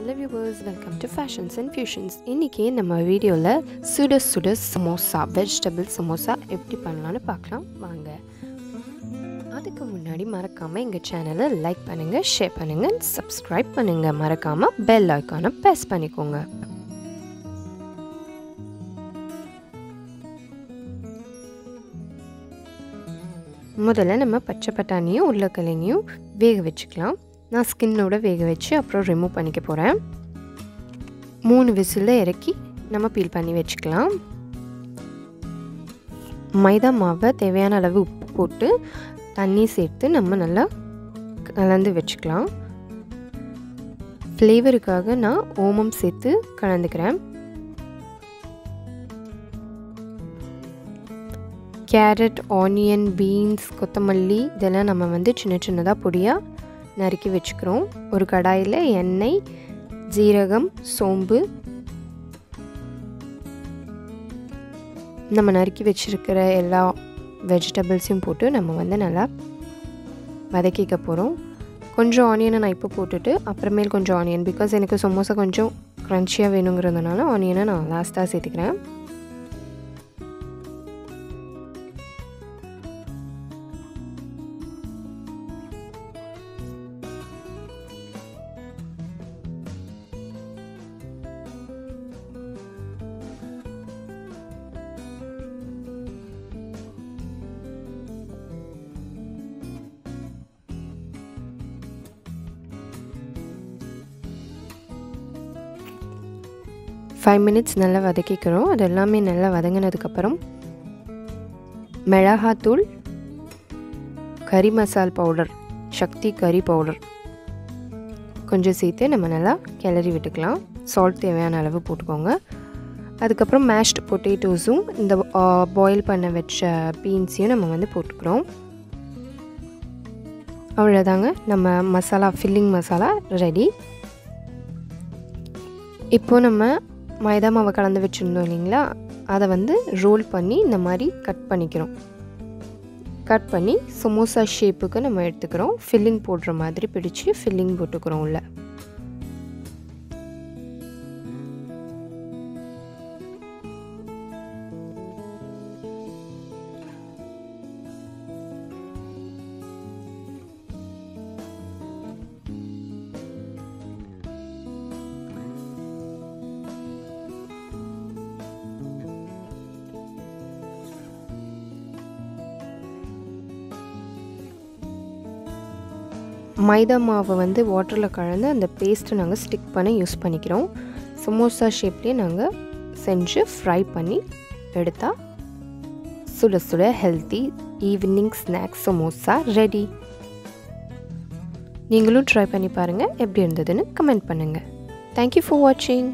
Hello viewers, welcome to Fashions and Fusions. இன்னைக்கு நம்ம வீடியோல சுட சுட சமோசா வெஜிடபிள் சமோசா எப்படி பண்ணலாம்னு பார்க்கலாம் வாங்க. அதுக்கு முன்னாடி மறக்காம எங்க சேனலை லைக் பண்ணுங்க, ஷேர் பண்ணுங்க, சப்ஸ்கிரைப் பண்ணுங்க. மறக்காம பெல் ஐகானை பிரஸ் பண்ணிக்கோங்க. முதல்ல நம்ம பச்சை பட்டாணியும் உருளைக்கிழங்கையும் வேக வச்சுக்கலாம். நான் ஸ்கின்னோட வேக வச்சு அப்புறம் ரிமூவ் பண்ணிக்க போகிறேன். 3 விசிலில் இறக்கி நம்ம பீல் பண்ணி வச்சுக்கலாம். மைதா மாவை தேவையான அளவு உப்பு போட்டு தண்ணி சேர்த்து நம்ம நல்லா கலந்து வச்சுக்கலாம். ஃப்ளேவருக்காக நான் ஓமம் சேர்த்து கலந்துக்கிறேன். கேரட், ஆனியன், பீன்ஸ், கொத்தமல்லி இதெல்லாம் நம்ம சின்ன சின்னதாக பொடியாக நறுக்கி வச்சுக்கிறோம். ஒரு கடாயில் எண்ணெய், ஜீரகம், சோம்பு, நம்ம நறுக்கி வச்சுருக்கிற எல்லா வெஜிடபிள்ஸையும் போட்டு நம்ம நல்லா வதக்கிக்க போகிறோம். கொஞ்சம் ஆனியனை நான் இப்போ போட்டுட்டு அப்புறமேல் கொஞ்சம் ஆனியன், பிகாஸ் எனக்கு சமோசா கொஞ்சம் க்ரன்ச்சியாக வேணுங்கிறதுனால ஆனியனை நான் லாஸ்ட்டாக சேர்த்துக்கிறேன். ஃபைவ் மினிட்ஸ் நல்லா வதக்கிக்கிறோம். அது எல்லாமே நல்லா வதங்கினதுக்கப்புறம் மிளகாத்தூள், கறி மசால் பவுடர், சக்தி கறி பவுடர் கொஞ்சம் சேர்த்து நம்ம நல்லா கிளறி விட்டுக்கலாம். சால்ட் தேவையான அளவு போட்டுக்கோங்க. அதுக்கப்புறம் மேஷ்டு பொட்டேட்டோஸும் இந்த பாயில் பண்ண வச்ச பீன்ஸையும் நம்ம போட்டுக்கிறோம். அவ்வளோதாங்க, நம்ம மசாலா ஃபில்லிங் மசாலா ரெடி. இப்போ நம்ம மைதா மாவை கலந்து வச்சுருந்தோம் இல்லைங்களா, அதை ரோல் பண்ணி இந்த மாதிரி கட் பண்ணிக்கிறோம். கட் பண்ணி சமோசா ஷேப்புக்கு நம்ம எடுத்துக்கிறோம். ஃபில்லிங் போடுற மாதிரி பிடிச்சி ஃபில்லிங் போட்டுக்கிறோம் உள்ள. மைதா மாவை வாட்டரில் கலந்து அந்த பேஸ்ட்டை நாங்கள் ஸ்டிக் பண்ண யூஸ் பண்ணிக்கிறோம். சமோசா ஷேப்லேயே நாங்கள் செஞ்சு ஃப்ரை பண்ணி எடுத்தால் சுட சுட healthy evening snacks samosa ready. நீங்களும் ட்ரை பண்ணி பாருங்கள், எப்படி இருந்ததுன்னு கமெண்ட் பண்ணுங்கள். தேங்க்யூ ஃபார் வாட்சிங்.